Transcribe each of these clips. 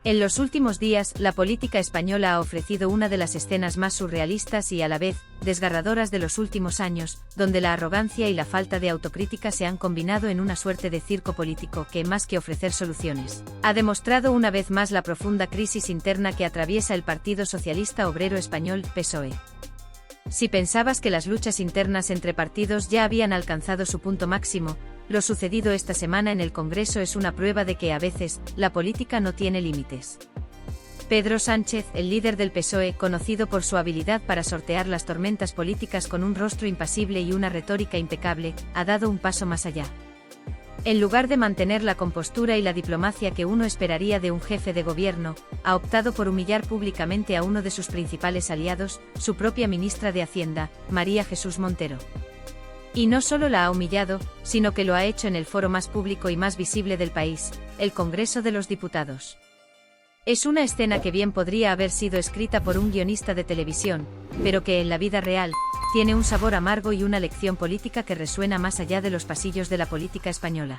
En los últimos días, la política española ha ofrecido una de las escenas más surrealistas y a la vez, desgarradoras de los últimos años, donde la arrogancia y la falta de autocrítica se han combinado en una suerte de circo político que, más que ofrecer soluciones, ha demostrado una vez más la profunda crisis interna que atraviesa el Partido Socialista Obrero Español, PSOE. Si pensabas que las luchas internas entre partidos ya habían alcanzado su punto máximo, lo sucedido esta semana en el Congreso es una prueba de que a veces, la política no tiene límites. Pedro Sánchez, el líder del PSOE, conocido por su habilidad para sortear las tormentas políticas con un rostro impasible y una retórica impecable, ha dado un paso más allá. En lugar de mantener la compostura y la diplomacia que uno esperaría de un jefe de gobierno, ha optado por humillar públicamente a uno de sus principales aliados, su propia ministra de Hacienda, María Jesús Montero. Y no solo la ha humillado, sino que lo ha hecho en el foro más público y más visible del país, el Congreso de los Diputados. Es una escena que bien podría haber sido escrita por un guionista de televisión, pero que en la vida real, tiene un sabor amargo y una lección política que resuena más allá de los pasillos de la política española.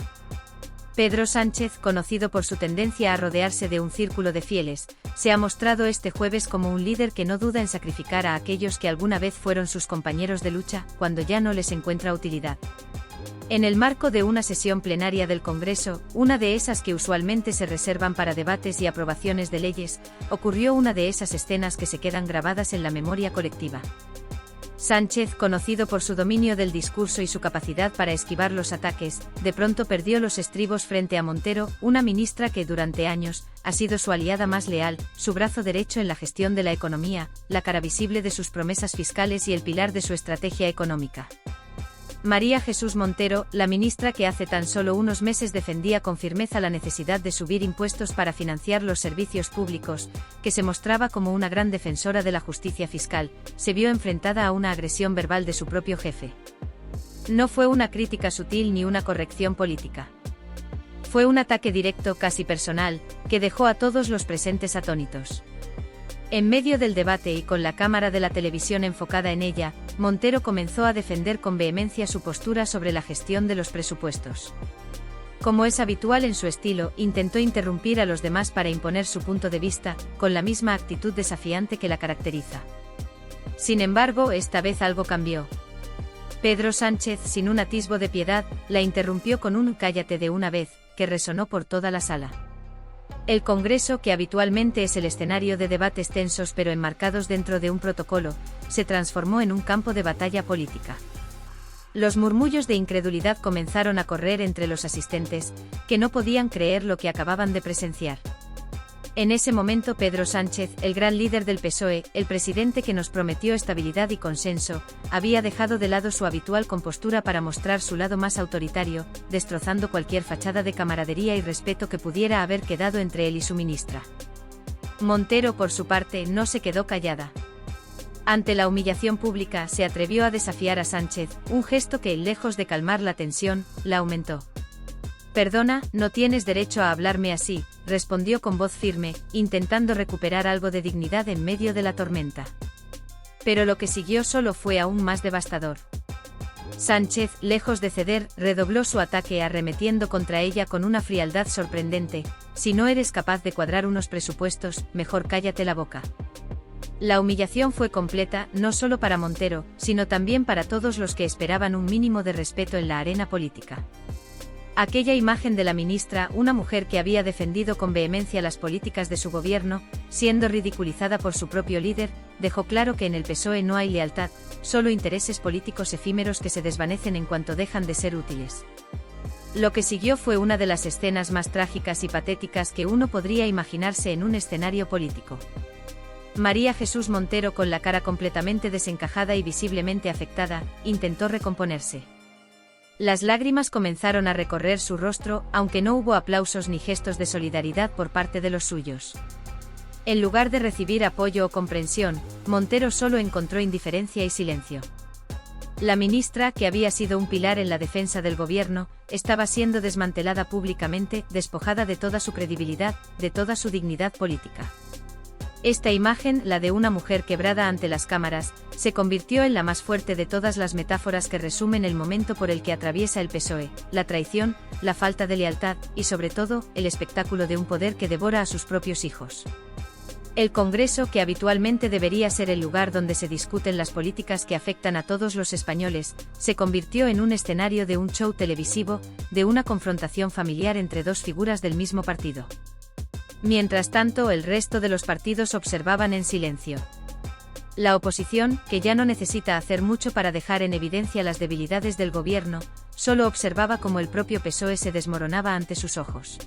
Pedro Sánchez, conocido por su tendencia a rodearse de un círculo de fieles, se ha mostrado este jueves como un líder que no duda en sacrificar a aquellos que alguna vez fueron sus compañeros de lucha, cuando ya no les encuentra utilidad. En el marco de una sesión plenaria del Congreso, una de esas que usualmente se reservan para debates y aprobaciones de leyes, ocurrió una de esas escenas que se quedan grabadas en la memoria colectiva. Sánchez, conocido por su dominio del discurso y su capacidad para esquivar los ataques, de pronto perdió los estribos frente a Montero, una ministra que durante años ha sido su aliada más leal, su brazo derecho en la gestión de la economía, la cara visible de sus promesas fiscales y el pilar de su estrategia económica. María Jesús Montero, la ministra que hace tan solo unos meses defendía con firmeza la necesidad de subir impuestos para financiar los servicios públicos, que se mostraba como una gran defensora de la justicia fiscal, se vio enfrentada a una agresión verbal de su propio jefe. No fue una crítica sutil ni una corrección política. Fue un ataque directo, casi personal, que dejó a todos los presentes atónitos. En medio del debate y con la cámara de la televisión enfocada en ella, Montero comenzó a defender con vehemencia su postura sobre la gestión de los presupuestos. Como es habitual en su estilo, intentó interrumpir a los demás para imponer su punto de vista, con la misma actitud desafiante que la caracteriza. Sin embargo, esta vez algo cambió. Pedro Sánchez, sin un atisbo de piedad, la interrumpió con un «cállate de una vez», que resonó por toda la sala. El Congreso, que habitualmente es el escenario de debates tensos pero enmarcados dentro de un protocolo, se transformó en un campo de batalla política. Los murmullos de incredulidad comenzaron a correr entre los asistentes, que no podían creer lo que acababan de presenciar. En ese momento Pedro Sánchez, el gran líder del PSOE, el presidente que nos prometió estabilidad y consenso, había dejado de lado su habitual compostura para mostrar su lado más autoritario, destrozando cualquier fachada de camaradería y respeto que pudiera haber quedado entre él y su ministra. Montero, por su parte, no se quedó callada. Ante la humillación pública, se atrevió a desafiar a Sánchez, un gesto que, lejos de calmar la tensión, la aumentó. «Perdona, no tienes derecho a hablarme así», respondió con voz firme, intentando recuperar algo de dignidad en medio de la tormenta. Pero lo que siguió solo fue aún más devastador. Sánchez, lejos de ceder, redobló su ataque arremetiendo contra ella con una frialdad sorprendente: «Si no eres capaz de cuadrar unos presupuestos, mejor cállate la boca». La humillación fue completa, no solo para Montero, sino también para todos los que esperaban un mínimo de respeto en la arena política. Aquella imagen de la ministra, una mujer que había defendido con vehemencia las políticas de su gobierno, siendo ridiculizada por su propio líder, dejó claro que en el PSOE no hay lealtad, solo intereses políticos efímeros que se desvanecen en cuanto dejan de ser útiles. Lo que siguió fue una de las escenas más trágicas y patéticas que uno podría imaginarse en un escenario político. María Jesús Montero, con la cara completamente desencajada y visiblemente afectada, intentó recomponerse. Las lágrimas comenzaron a recorrer su rostro, aunque no hubo aplausos ni gestos de solidaridad por parte de los suyos. En lugar de recibir apoyo o comprensión, Montero solo encontró indiferencia y silencio. La ministra, que había sido un pilar en la defensa del gobierno, estaba siendo desmantelada públicamente, despojada de toda su credibilidad, de toda su dignidad política. Esta imagen, la de una mujer quebrada ante las cámaras, se convirtió en la más fuerte de todas las metáforas que resumen el momento por el que atraviesa el PSOE, la traición, la falta de lealtad, y sobre todo, el espectáculo de un poder que devora a sus propios hijos. El Congreso, que habitualmente debería ser el lugar donde se discuten las políticas que afectan a todos los españoles, se convirtió en un escenario de un show televisivo, de una confrontación familiar entre dos figuras del mismo partido. Mientras tanto, el resto de los partidos observaban en silencio. La oposición, que ya no necesita hacer mucho para dejar en evidencia las debilidades del gobierno, solo observaba cómo el propio PSOE se desmoronaba ante sus ojos.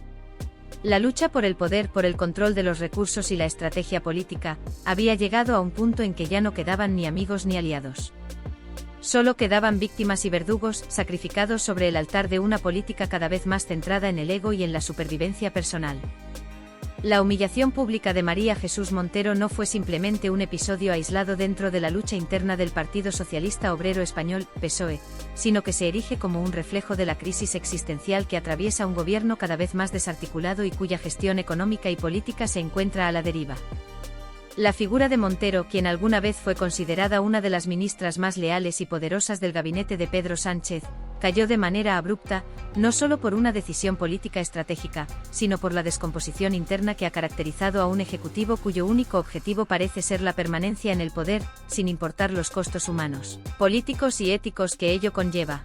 La lucha por el poder, por el control de los recursos y la estrategia política, había llegado a un punto en que ya no quedaban ni amigos ni aliados. Solo quedaban víctimas y verdugos, sacrificados sobre el altar de una política cada vez más centrada en el ego y en la supervivencia personal. La humillación pública de María Jesús Montero no fue simplemente un episodio aislado dentro de la lucha interna del Partido Socialista Obrero Español, PSOE, sino que se erige como un reflejo de la crisis existencial que atraviesa un gobierno cada vez más desarticulado y cuya gestión económica y política se encuentra a la deriva. La figura de Montero, quien alguna vez fue considerada una de las ministras más leales y poderosas del gabinete de Pedro Sánchez, cayó de manera abrupta, no solo por una decisión política estratégica, sino por la descomposición interna que ha caracterizado a un ejecutivo cuyo único objetivo parece ser la permanencia en el poder, sin importar los costos humanos, políticos y éticos que ello conlleva.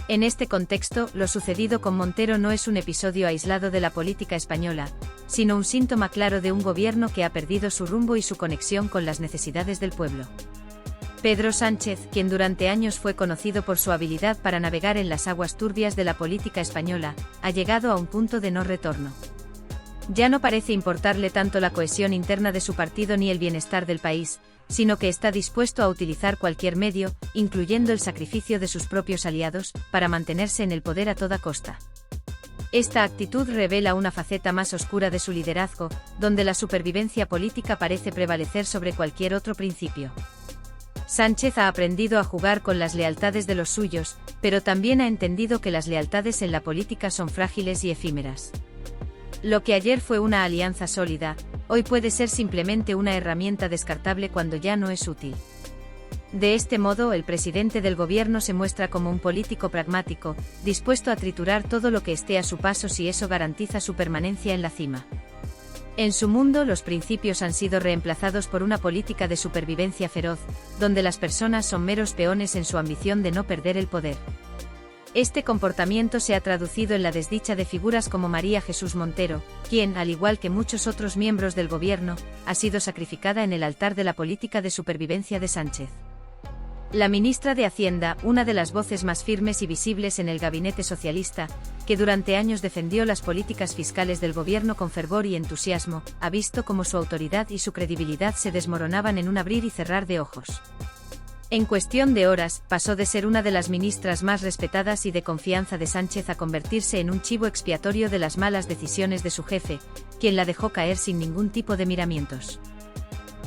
En este contexto, lo sucedido con Montero no es un episodio aislado de la política española, sino un síntoma claro de un gobierno que ha perdido su rumbo y su conexión con las necesidades del pueblo. Pedro Sánchez, quien durante años fue conocido por su habilidad para navegar en las aguas turbias de la política española, ha llegado a un punto de no retorno. Ya no parece importarle tanto la cohesión interna de su partido ni el bienestar del país, sino que está dispuesto a utilizar cualquier medio, incluyendo el sacrificio de sus propios aliados, para mantenerse en el poder a toda costa. Esta actitud revela una faceta más oscura de su liderazgo, donde la supervivencia política parece prevalecer sobre cualquier otro principio. Sánchez ha aprendido a jugar con las lealtades de los suyos, pero también ha entendido que las lealtades en la política son frágiles y efímeras. Lo que ayer fue una alianza sólida, hoy puede ser simplemente una herramienta descartable cuando ya no es útil. De este modo, el presidente del gobierno se muestra como un político pragmático, dispuesto a triturar todo lo que esté a su paso si eso garantiza su permanencia en la cima. En su mundo, los principios han sido reemplazados por una política de supervivencia feroz, donde las personas son meros peones en su ambición de no perder el poder. Este comportamiento se ha traducido en la desdicha de figuras como María Jesús Montero, quien, al igual que muchos otros miembros del gobierno, ha sido sacrificada en el altar de la política de supervivencia de Sánchez. La ministra de Hacienda, una de las voces más firmes y visibles en el gabinete socialista, que durante años defendió las políticas fiscales del gobierno con fervor y entusiasmo, ha visto cómo su autoridad y su credibilidad se desmoronaban en un abrir y cerrar de ojos. En cuestión de horas, pasó de ser una de las ministras más respetadas y de confianza de Sánchez a convertirse en un chivo expiatorio de las malas decisiones de su jefe, quien la dejó caer sin ningún tipo de miramientos.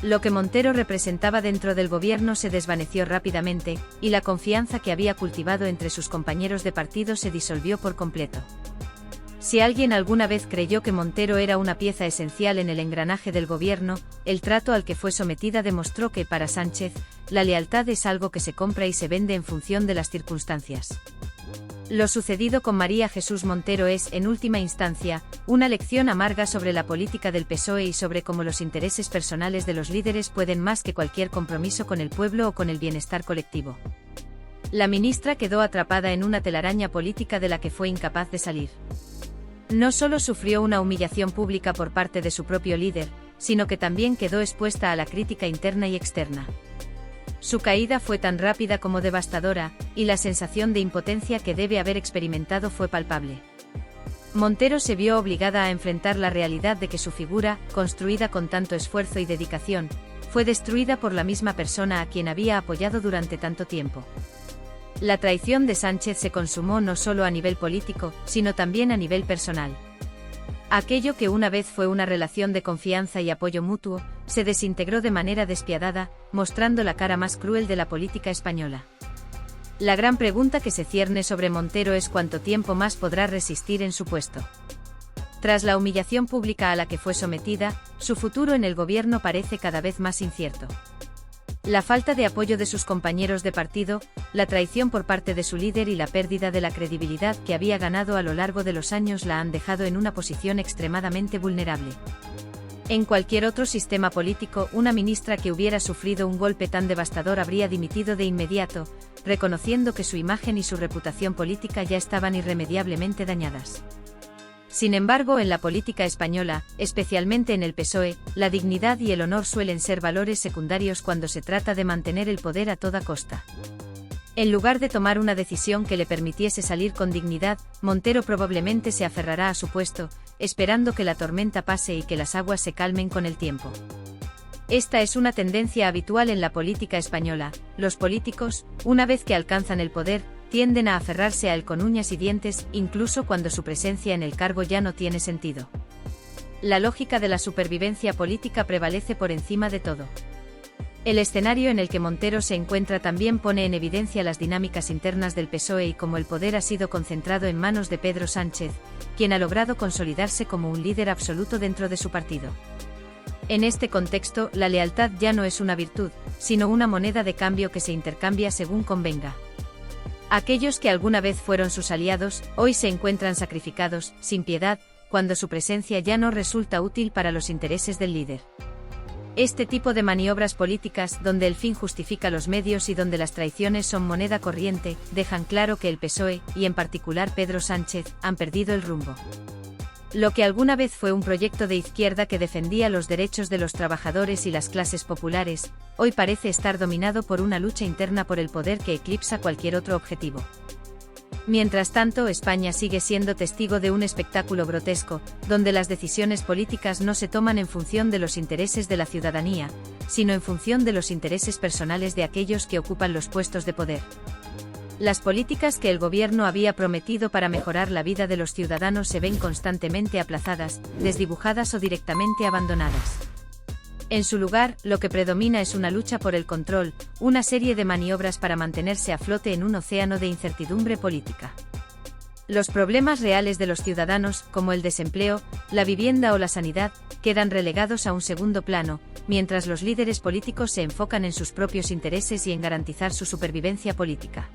Lo que Montero representaba dentro del gobierno se desvaneció rápidamente, y la confianza que había cultivado entre sus compañeros de partido se disolvió por completo. Si alguien alguna vez creyó que Montero era una pieza esencial en el engranaje del gobierno, el trato al que fue sometida demostró que, para Sánchez, la lealtad es algo que se compra y se vende en función de las circunstancias. Lo sucedido con María Jesús Montero es, en última instancia, una lección amarga sobre la política del PSOE y sobre cómo los intereses personales de los líderes pueden más que cualquier compromiso con el pueblo o con el bienestar colectivo. La ministra quedó atrapada en una telaraña política de la que fue incapaz de salir. No solo sufrió una humillación pública por parte de su propio líder, sino que también quedó expuesta a la crítica interna y externa. Su caída fue tan rápida como devastadora, y la sensación de impotencia que debe haber experimentado fue palpable. Montero se vio obligada a enfrentar la realidad de que su figura, construida con tanto esfuerzo y dedicación, fue destruida por la misma persona a quien había apoyado durante tanto tiempo. La traición de Sánchez se consumó no solo a nivel político, sino también a nivel personal. Aquello que una vez fue una relación de confianza y apoyo mutuo, se desintegró de manera despiadada, mostrando la cara más cruel de la política española. La gran pregunta que se cierne sobre Montero es cuánto tiempo más podrá resistir en su puesto. Tras la humillación pública a la que fue sometida, su futuro en el gobierno parece cada vez más incierto. La falta de apoyo de sus compañeros de partido, la traición por parte de su líder y la pérdida de la credibilidad que había ganado a lo largo de los años la han dejado en una posición extremadamente vulnerable. En cualquier otro sistema político, una ministra que hubiera sufrido un golpe tan devastador habría dimitido de inmediato, reconociendo que su imagen y su reputación política ya estaban irremediablemente dañadas. Sin embargo, en la política española, especialmente en el PSOE, la dignidad y el honor suelen ser valores secundarios cuando se trata de mantener el poder a toda costa. En lugar de tomar una decisión que le permitiese salir con dignidad, Montero probablemente se aferrará a su puesto, esperando que la tormenta pase y que las aguas se calmen con el tiempo. Esta es una tendencia habitual en la política española. Los políticos, una vez que alcanzan el poder, tienden a aferrarse a él con uñas y dientes, incluso cuando su presencia en el cargo ya no tiene sentido. La lógica de la supervivencia política prevalece por encima de todo. El escenario en el que Montero se encuentra también pone en evidencia las dinámicas internas del PSOE y cómo el poder ha sido concentrado en manos de Pedro Sánchez, quien ha logrado consolidarse como un líder absoluto dentro de su partido. En este contexto, la lealtad ya no es una virtud, sino una moneda de cambio que se intercambia según convenga. Aquellos que alguna vez fueron sus aliados, hoy se encuentran sacrificados, sin piedad, cuando su presencia ya no resulta útil para los intereses del líder. Este tipo de maniobras políticas, donde el fin justifica los medios y donde las traiciones son moneda corriente, dejan claro que el PSOE, y en particular Pedro Sánchez, han perdido el rumbo. Lo que alguna vez fue un proyecto de izquierda que defendía los derechos de los trabajadores y las clases populares, hoy parece estar dominado por una lucha interna por el poder que eclipsa cualquier otro objetivo. Mientras tanto, España sigue siendo testigo de un espectáculo grotesco, donde las decisiones políticas no se toman en función de los intereses de la ciudadanía, sino en función de los intereses personales de aquellos que ocupan los puestos de poder. Las políticas que el gobierno había prometido para mejorar la vida de los ciudadanos se ven constantemente aplazadas, desdibujadas o directamente abandonadas. En su lugar, lo que predomina es una lucha por el control, una serie de maniobras para mantenerse a flote en un océano de incertidumbre política. Los problemas reales de los ciudadanos, como el desempleo, la vivienda o la sanidad, quedan relegados a un segundo plano, mientras los líderes políticos se enfocan en sus propios intereses y en garantizar su supervivencia política.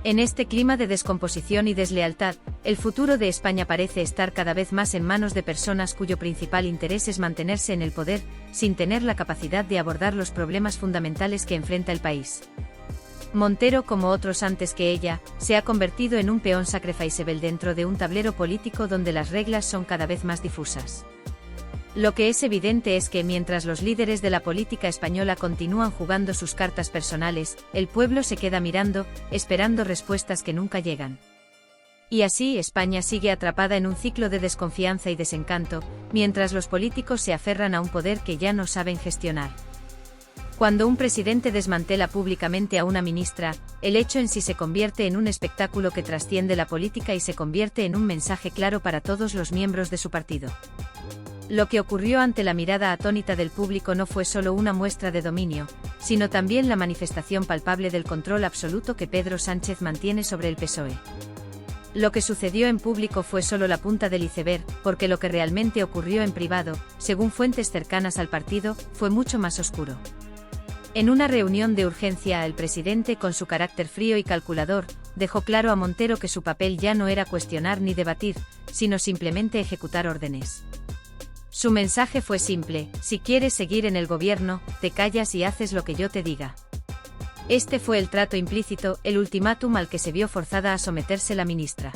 En este clima de descomposición y deslealtad, el futuro de España parece estar cada vez más en manos de personas cuyo principal interés es mantenerse en el poder, sin tener la capacidad de abordar los problemas fundamentales que enfrenta el país. Montero, como otros antes que ella, se ha convertido en un peón sacrificable dentro de un tablero político donde las reglas son cada vez más difusas. Lo que es evidente es que mientras los líderes de la política española continúan jugando sus cartas personales, el pueblo se queda mirando, esperando respuestas que nunca llegan. Y así España sigue atrapada en un ciclo de desconfianza y desencanto, mientras los políticos se aferran a un poder que ya no saben gestionar. Cuando un presidente desmantela públicamente a una ministra, el hecho en sí se convierte en un espectáculo que trasciende la política y se convierte en un mensaje claro para todos los miembros de su partido. Lo que ocurrió ante la mirada atónita del público no fue solo una muestra de dominio, sino también la manifestación palpable del control absoluto que Pedro Sánchez mantiene sobre el PSOE. Lo que sucedió en público fue solo la punta del iceberg, porque lo que realmente ocurrió en privado, según fuentes cercanas al partido, fue mucho más oscuro. En una reunión de urgencia, el presidente, con su carácter frío y calculador, dejó claro a Montero que su papel ya no era cuestionar ni debatir, sino simplemente ejecutar órdenes. Su mensaje fue simple: si quieres seguir en el gobierno, te callas y haces lo que yo te diga. Este fue el trato implícito, el ultimátum al que se vio forzada a someterse la ministra.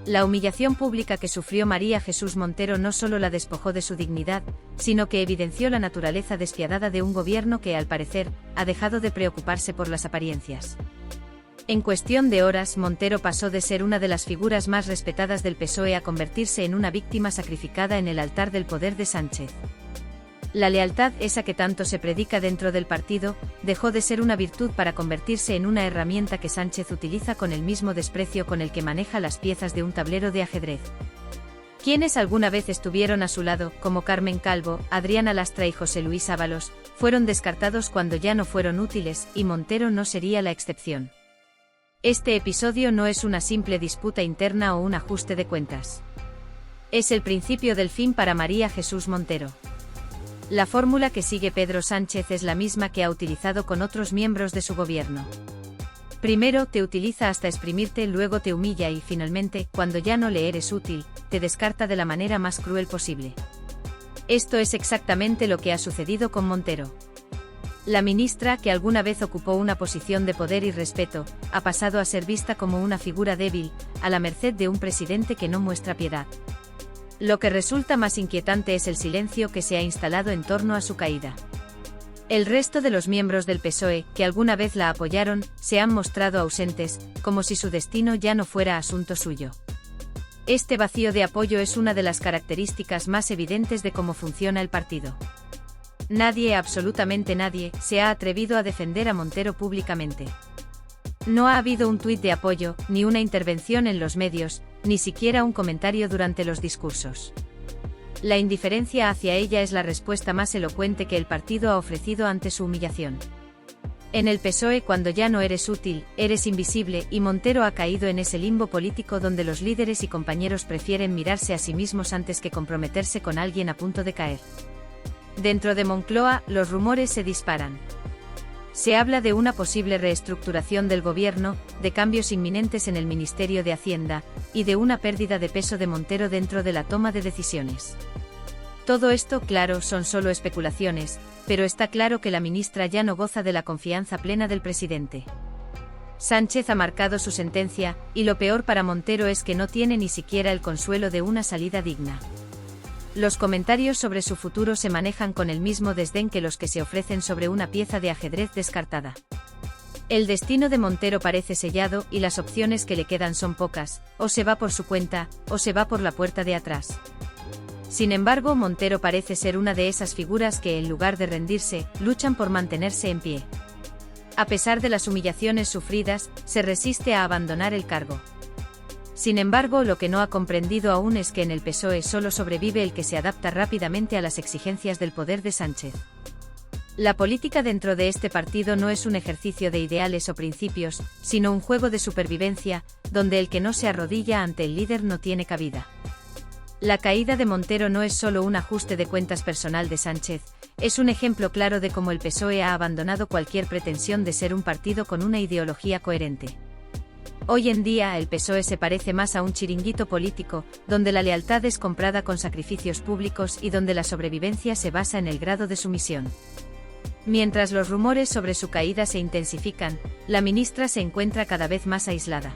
La humillación pública que sufrió María Jesús Montero no solo la despojó de su dignidad, sino que evidenció la naturaleza despiadada de un gobierno que, al parecer, ha dejado de preocuparse por las apariencias. En cuestión de horas, Montero pasó de ser una de las figuras más respetadas del PSOE a convertirse en una víctima sacrificada en el altar del poder de Sánchez. La lealtad, esa que tanto se predica dentro del partido, dejó de ser una virtud para convertirse en una herramienta que Sánchez utiliza con el mismo desprecio con el que maneja las piezas de un tablero de ajedrez. Quienes alguna vez estuvieron a su lado, como Carmen Calvo, Adriana Lastra y José Luis Ábalos, fueron descartados cuando ya no fueron útiles, y Montero no sería la excepción. Este episodio no es una simple disputa interna o un ajuste de cuentas. Es el principio del fin para María Jesús Montero. La fórmula que sigue Pedro Sánchez es la misma que ha utilizado con otros miembros de su gobierno. Primero te utiliza hasta exprimirte, luego te humilla y finalmente, cuando ya no le eres útil, te descarta de la manera más cruel posible. Esto es exactamente lo que ha sucedido con Montero. La ministra, que alguna vez ocupó una posición de poder y respeto, ha pasado a ser vista como una figura débil, a la merced de un presidente que no muestra piedad. Lo que resulta más inquietante es el silencio que se ha instalado en torno a su caída. El resto de los miembros del PSOE, que alguna vez la apoyaron, se han mostrado ausentes, como si su destino ya no fuera asunto suyo. Este vacío de apoyo es una de las características más evidentes de cómo funciona el partido. Nadie, absolutamente nadie, se ha atrevido a defender a Montero públicamente. No ha habido un tuit de apoyo, ni una intervención en los medios, ni siquiera un comentario durante los discursos. La indiferencia hacia ella es la respuesta más elocuente que el partido ha ofrecido ante su humillación. En el PSOE, cuando ya no eres útil, eres invisible, y Montero ha caído en ese limbo político donde los líderes y compañeros prefieren mirarse a sí mismos antes que comprometerse con alguien a punto de caer. Dentro de Moncloa, los rumores se disparan. Se habla de una posible reestructuración del gobierno, de cambios inminentes en el Ministerio de Hacienda, y de una pérdida de peso de Montero dentro de la toma de decisiones. Todo esto, claro, son solo especulaciones, pero está claro que la ministra ya no goza de la confianza plena del presidente. Sánchez ha marcado su sentencia, y lo peor para Montero es que no tiene ni siquiera el consuelo de una salida digna. Los comentarios sobre su futuro se manejan con el mismo desdén que los que se ofrecen sobre una pieza de ajedrez descartada. El destino de Montero parece sellado y las opciones que le quedan son pocas, o se va por su cuenta, o se va por la puerta de atrás. Sin embargo, Montero parece ser una de esas figuras que, en lugar de rendirse, luchan por mantenerse en pie. A pesar de las humillaciones sufridas, se resiste a abandonar el cargo. Sin embargo, lo que no ha comprendido aún es que en el PSOE solo sobrevive el que se adapta rápidamente a las exigencias del poder de Sánchez. La política dentro de este partido no es un ejercicio de ideales o principios, sino un juego de supervivencia, donde el que no se arrodilla ante el líder no tiene cabida. La caída de Montero no es solo un ajuste de cuentas personal de Sánchez, es un ejemplo claro de cómo el PSOE ha abandonado cualquier pretensión de ser un partido con una ideología coherente. Hoy en día el PSOE se parece más a un chiringuito político, donde la lealtad es comprada con sacrificios públicos y donde la sobrevivencia se basa en el grado de sumisión. Mientras los rumores sobre su caída se intensifican, la ministra se encuentra cada vez más aislada.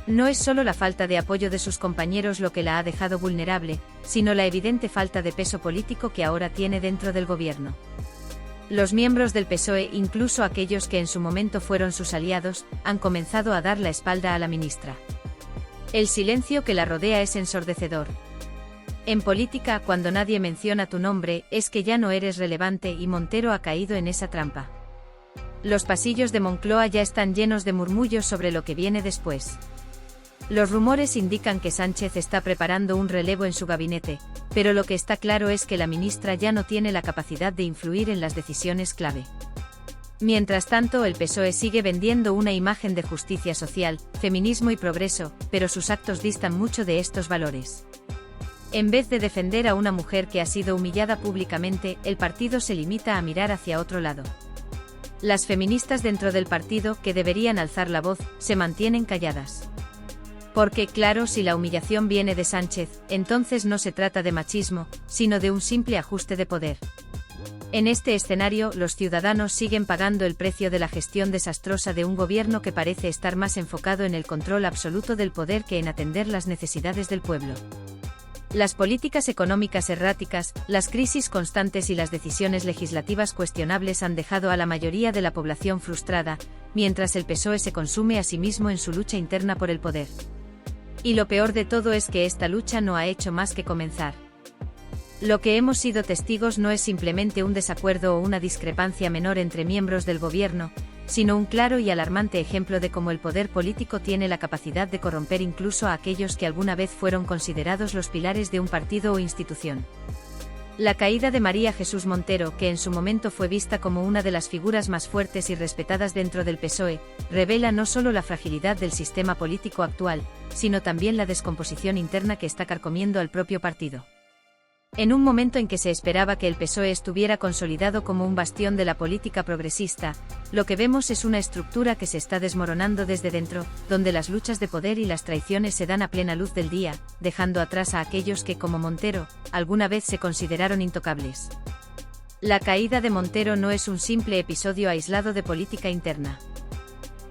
No es solo la falta de apoyo de sus compañeros lo que la ha dejado vulnerable, sino la evidente falta de peso político que ahora tiene dentro del gobierno. Los miembros del PSOE, incluso aquellos que en su momento fueron sus aliados, han comenzado a dar la espalda a la ministra. El silencio que la rodea es ensordecedor. En política, cuando nadie menciona tu nombre, es que ya no eres relevante y Montero ha caído en esa trampa. Los pasillos de Moncloa ya están llenos de murmullos sobre lo que viene después. Los rumores indican que Sánchez está preparando un relevo en su gabinete, pero lo que está claro es que la ministra ya no tiene la capacidad de influir en las decisiones clave. Mientras tanto, el PSOE sigue vendiendo una imagen de justicia social, feminismo y progreso, pero sus actos distan mucho de estos valores. En vez de defender a una mujer que ha sido humillada públicamente, el partido se limita a mirar hacia otro lado. Las feministas dentro del partido, que deberían alzar la voz, se mantienen calladas. Porque, claro, si la humillación viene de Sánchez, entonces no se trata de machismo, sino de un simple ajuste de poder. En este escenario, los ciudadanos siguen pagando el precio de la gestión desastrosa de un gobierno que parece estar más enfocado en el control absoluto del poder que en atender las necesidades del pueblo. Las políticas económicas erráticas, las crisis constantes y las decisiones legislativas cuestionables han dejado a la mayoría de la población frustrada, mientras el PSOE se consume a sí mismo en su lucha interna por el poder. Y lo peor de todo es que esta lucha no ha hecho más que comenzar. Lo que hemos sido testigos no es simplemente un desacuerdo o una discrepancia menor entre miembros del gobierno, sino un claro y alarmante ejemplo de cómo el poder político tiene la capacidad de corromper incluso a aquellos que alguna vez fueron considerados los pilares de un partido o institución. La caída de María Jesús Montero, que en su momento fue vista como una de las figuras más fuertes y respetadas dentro del PSOE, revela no solo la fragilidad del sistema político actual, sino también la descomposición interna que está carcomiendo al propio partido. En un momento en que se esperaba que el PSOE estuviera consolidado como un bastión de la política progresista, lo que vemos es una estructura que se está desmoronando desde dentro, donde las luchas de poder y las traiciones se dan a plena luz del día, dejando atrás a aquellos que, como Montero, alguna vez se consideraron intocables. La caída de Montero no es un simple episodio aislado de política interna.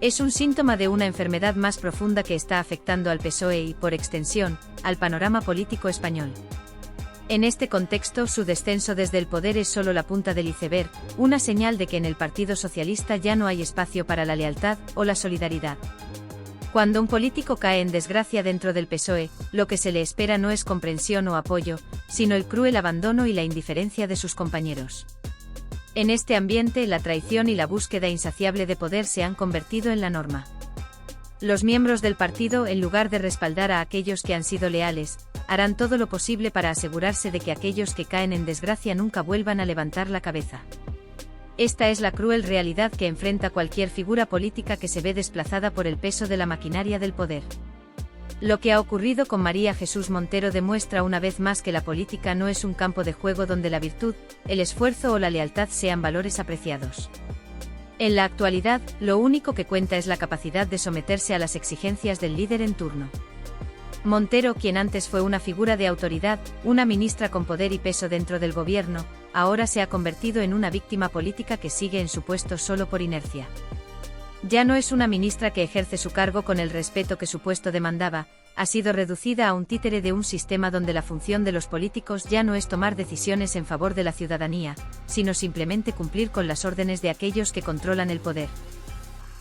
Es un síntoma de una enfermedad más profunda que está afectando al PSOE y, por extensión, al panorama político español. En este contexto, su descenso desde el poder es solo la punta del iceberg, una señal de que en el Partido Socialista ya no hay espacio para la lealtad o la solidaridad. Cuando un político cae en desgracia dentro del PSOE, lo que se le espera no es comprensión o apoyo, sino el cruel abandono y la indiferencia de sus compañeros. En este ambiente, la traición y la búsqueda insaciable de poder se han convertido en la norma. Los miembros del partido, en lugar de respaldar a aquellos que han sido leales, harán todo lo posible para asegurarse de que aquellos que caen en desgracia nunca vuelvan a levantar la cabeza. Esta es la cruel realidad que enfrenta cualquier figura política que se ve desplazada por el peso de la maquinaria del poder. Lo que ha ocurrido con María Jesús Montero demuestra una vez más que la política no es un campo de juego donde la virtud, el esfuerzo o la lealtad sean valores apreciados. En la actualidad, lo único que cuenta es la capacidad de someterse a las exigencias del líder en turno. Montero, quien antes fue una figura de autoridad, una ministra con poder y peso dentro del gobierno, ahora se ha convertido en una víctima política que sigue en su puesto solo por inercia. Ya no es una ministra que ejerce su cargo con el respeto que su puesto demandaba, ha sido reducida a un títere de un sistema donde la función de los políticos ya no es tomar decisiones en favor de la ciudadanía, sino simplemente cumplir con las órdenes de aquellos que controlan el poder.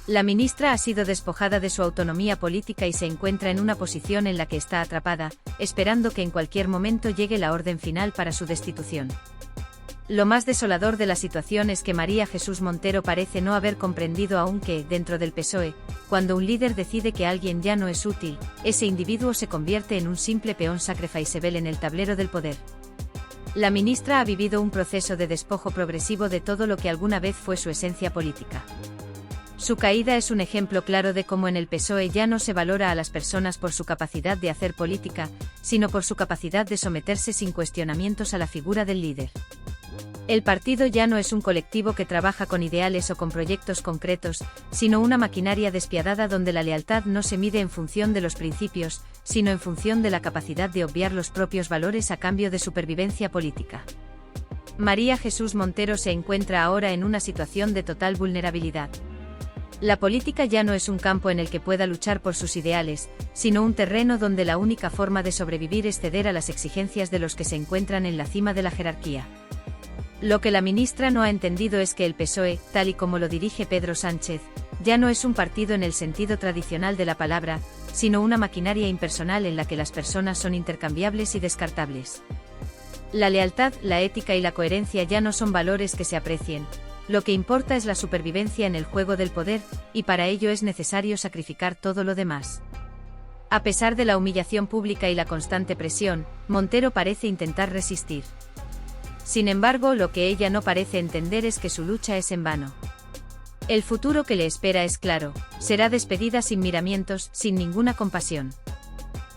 La ministra ha sido despojada de su autonomía política y se encuentra en una posición en la que está atrapada, esperando que en cualquier momento llegue la orden final para su destitución. Lo más desolador de la situación es que María Jesús Montero parece no haber comprendido aún que, dentro del PSOE, cuando un líder decide que alguien ya no es útil, ese individuo se convierte en un simple peón sacrificable en el tablero del poder. La ministra ha vivido un proceso de despojo progresivo de todo lo que alguna vez fue su esencia política. Su caída es un ejemplo claro de cómo en el PSOE ya no se valora a las personas por su capacidad de hacer política, sino por su capacidad de someterse sin cuestionamientos a la figura del líder. El partido ya no es un colectivo que trabaja con ideales o con proyectos concretos, sino una maquinaria despiadada donde la lealtad no se mide en función de los principios, sino en función de la capacidad de obviar los propios valores a cambio de supervivencia política. María Jesús Montero se encuentra ahora en una situación de total vulnerabilidad. La política ya no es un campo en el que pueda luchar por sus ideales, sino un terreno donde la única forma de sobrevivir es ceder a las exigencias de los que se encuentran en la cima de la jerarquía. Lo que la ministra no ha entendido es que el PSOE, tal y como lo dirige Pedro Sánchez, ya no es un partido en el sentido tradicional de la palabra, sino una maquinaria impersonal en la que las personas son intercambiables y descartables. La lealtad, la ética y la coherencia ya no son valores que se aprecien. Lo que importa es la supervivencia en el juego del poder, y para ello es necesario sacrificar todo lo demás. A pesar de la humillación pública y la constante presión, Montero parece intentar resistir. Sin embargo, lo que ella no parece entender es que su lucha es en vano. El futuro que le espera es claro, será despedida sin miramientos, sin ninguna compasión.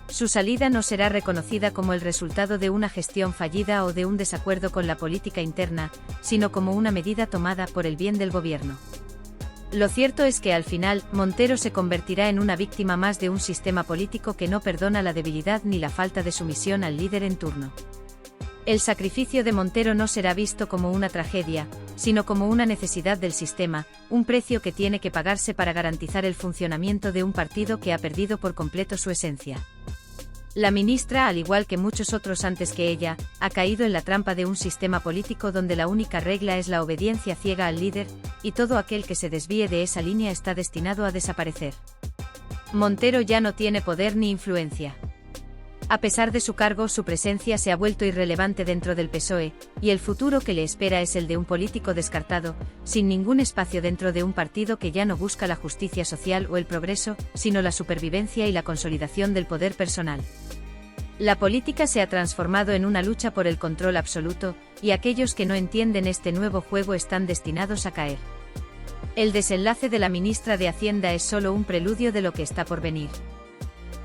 Su salida no será reconocida como el resultado de una gestión fallida o de un desacuerdo con la política interna, sino como una medida tomada por el bien del gobierno. Lo cierto es que al final, Montero se convertirá en una víctima más de un sistema político que no perdona la debilidad ni la falta de sumisión al líder en turno. El sacrificio de Montero no será visto como una tragedia, sino como una necesidad del sistema, un precio que tiene que pagarse para garantizar el funcionamiento de un partido que ha perdido por completo su esencia. La ministra, al igual que muchos otros antes que ella, ha caído en la trampa de un sistema político donde la única regla es la obediencia ciega al líder, y todo aquel que se desvíe de esa línea está destinado a desaparecer. Montero ya no tiene poder ni influencia. A pesar de su cargo, su presencia se ha vuelto irrelevante dentro del PSOE, y el futuro que le espera es el de un político descartado, sin ningún espacio dentro de un partido que ya no busca la justicia social o el progreso, sino la supervivencia y la consolidación del poder personal. La política se ha transformado en una lucha por el control absoluto, y aquellos que no entienden este nuevo juego están destinados a caer. El desenlace de la ministra de Hacienda es solo un preludio de lo que está por venir.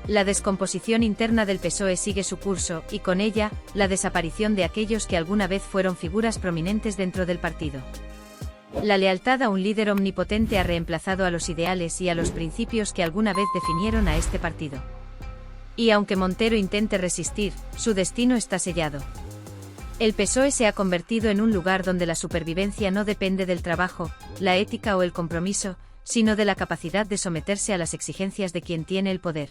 La descomposición interna del PSOE sigue su curso, y con ella, la desaparición de aquellos que alguna vez fueron figuras prominentes dentro del partido. La lealtad a un líder omnipotente ha reemplazado a los ideales y a los principios que alguna vez definieron a este partido. Y aunque Montero intente resistir, su destino está sellado. El PSOE se ha convertido en un lugar donde la supervivencia no depende del trabajo, la ética o el compromiso, sino de la capacidad de someterse a las exigencias de quien tiene el poder.